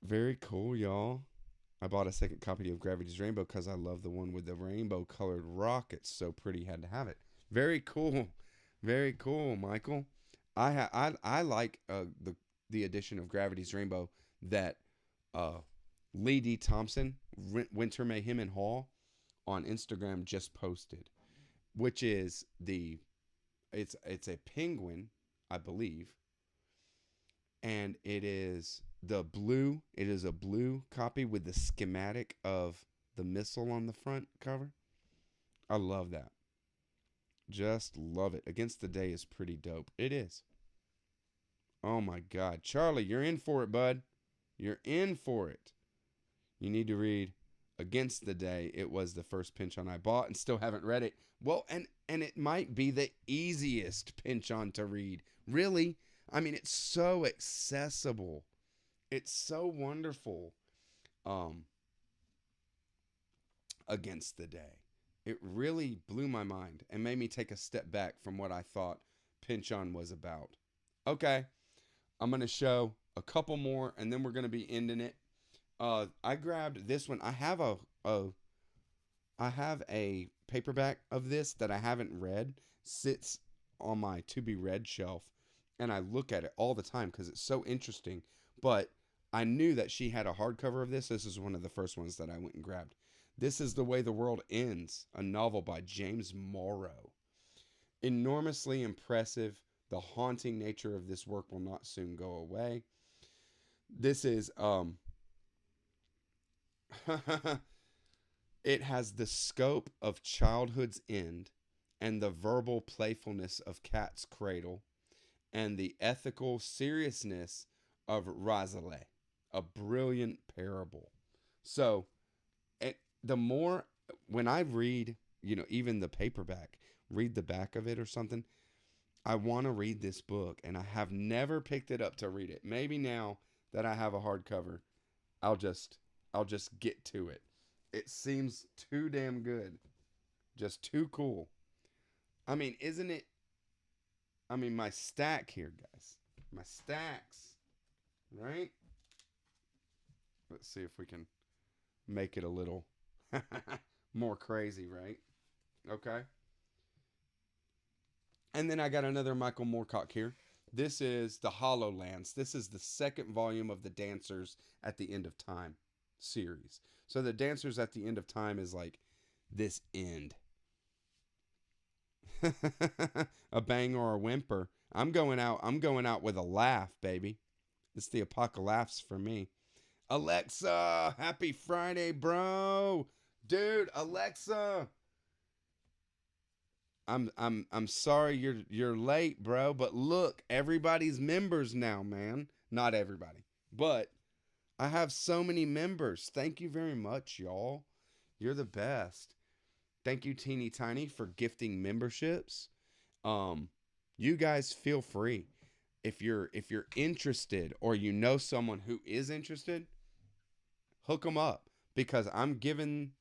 Very cool, y'all. I bought a second copy of Gravity's Rainbow because I love the one with the rainbow colored rock. It's so pretty, had to have it. Very cool. Very cool, Michael. I like the edition of Gravity's Rainbow that Lee D. Thompson, Winter Mayhem and Hall on Instagram just posted, which is it's a penguin, I believe, and it is a blue copy with the schematic of the missile on the front cover. I love that. Just love it. Against the Day is pretty dope. It is. Oh my God. Charlie, you're in for it, bud. You're in for it. You need to read Against the Day. It was the first Pynchon I bought and still haven't read it. Well, and it might be the easiest Pynchon to read. Really? I mean, it's so accessible. It's so wonderful. Against the Day. It really blew my mind and made me take a step back from what I thought Pynchon was about. Okay, I'm going to show a couple more and then we're going to be ending it. I grabbed this one. I have a paperback of this that I haven't read. Sits on my to be read shelf, and I look at it all the time because it's so interesting. But I knew that she had a hardcover of this. This is one of the first ones that I went and grabbed. This is The Way the World Ends, a novel by James Morrow. Enormously impressive. The haunting nature of this work will not soon go away. This is it has the scope of childhood's end and the verbal playfulness of Cat's Cradle and the ethical seriousness of Razale, a brilliant parable. So, the more, when I read, even the paperback, read the back of it or something, I want to read this book, and I have never picked it up to read it. Maybe now that I have a hardcover, I'll just get to it. It seems too damn good. Just too cool. I mean, isn't it? I mean, my stack here, guys. My stacks. Right? Let's see if we can make it a little more crazy, right? Okay. And then I got another Michael Moorcock here. This is The Hollowlands. This is the second volume of the Dancers at the End of Time series. So the Dancers at the End of Time is like this end. A bang or a whimper. I'm going out with a laugh, baby. It's the apocalypse for me. Alexa, happy Friday, bro. Dude, Alexa. I'm sorry you're late, bro, but look, everybody's members now, man. Not everybody, but I have so many members. Thank you very much, y'all. You're the best. Thank you, Teeny Tiny, for gifting memberships. You guys feel free. If you're interested or you know someone who is interested, hook them up, because I'm giving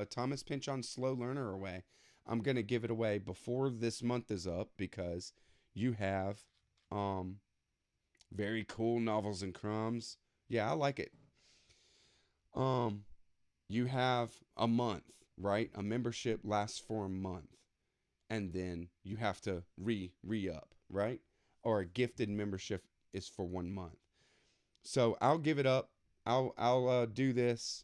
Thomas Pynchon Slow Learner away. I'm going to give it away before this month is up because you have very cool Novels and Crumbs. Yeah, I like it. You have a month, right? A membership lasts for a month, and then you have to re-up, right? Or a gifted membership is for 1 month. So I'll give it up. I'll do this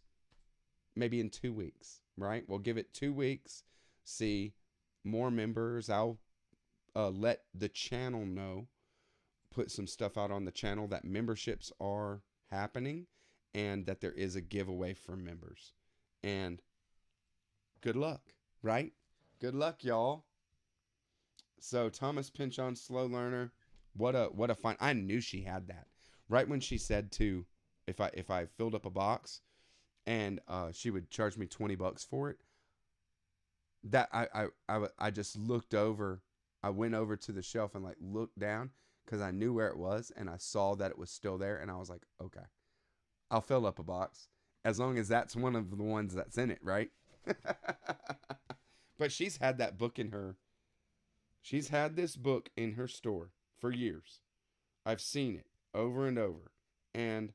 maybe in 2 weeks, right? We'll give it 2 weeks. See more members. I'll let the channel know, put some stuff out on the channel that memberships are happening and that there is a giveaway for members. And good luck, right? Good luck, y'all. So Thomas Pynchon Slow Learner, What a fine. I knew she had that. Right when she said to if I filled up a box and she would charge me $20 for it, that I just looked over. I went over to the shelf and like looked down because I knew where it was and I saw that it was still there and I was like, okay, I'll fill up a box as long as that's one of the ones that's in it, right? But she's had that book in her. She's had this book in her store for years. I've seen it over and over. And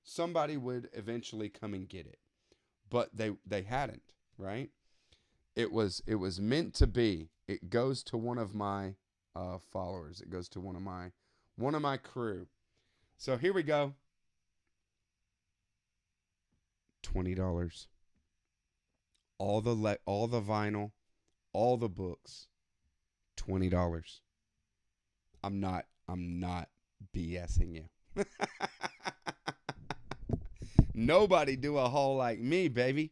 somebody would eventually come and get it. But they hadn't, right? It was meant to be. It goes to one of my followers. It goes to one of my crew. So here we go. $20. All the vinyl, all the books. $20. I'm not BSing you. Nobody do a haul like me, baby.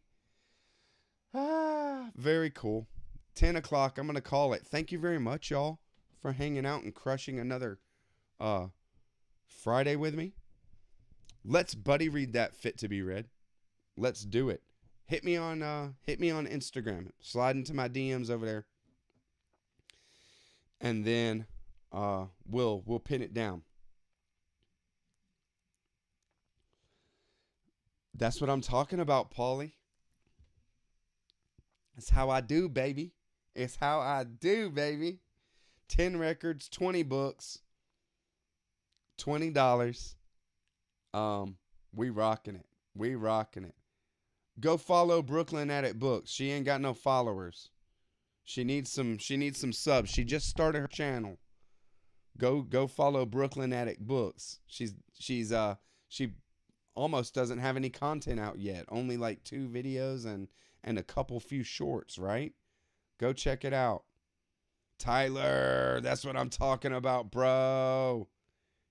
Very cool. 10 o'clock. I'm going to call it. Thank you very much, y'all, for hanging out and crushing another Friday with me. Let's buddy read that fit to be read. Let's do it. Hit me on Instagram. Slide into my DMs over there. And then we'll pin it down. That's what I'm talking about, Paulie. It's how I do, baby. It's how I do, baby. 10 records, 20 books, $20. We rocking it. We rocking it. Go follow Brooklyn Attic Books. She ain't got no followers. She needs some subs. She just started her channel. Go follow Brooklyn Attic Books. She almost doesn't have any content out yet. Only like 2 videos and a couple few shorts, right? Go check it out. Tyler, that's what I'm talking about, bro.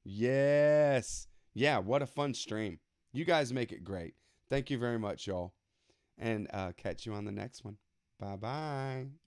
Yes. Yeah, what a fun stream. You guys make it great. Thank you very much, y'all. And catch you on the next one. Bye-bye.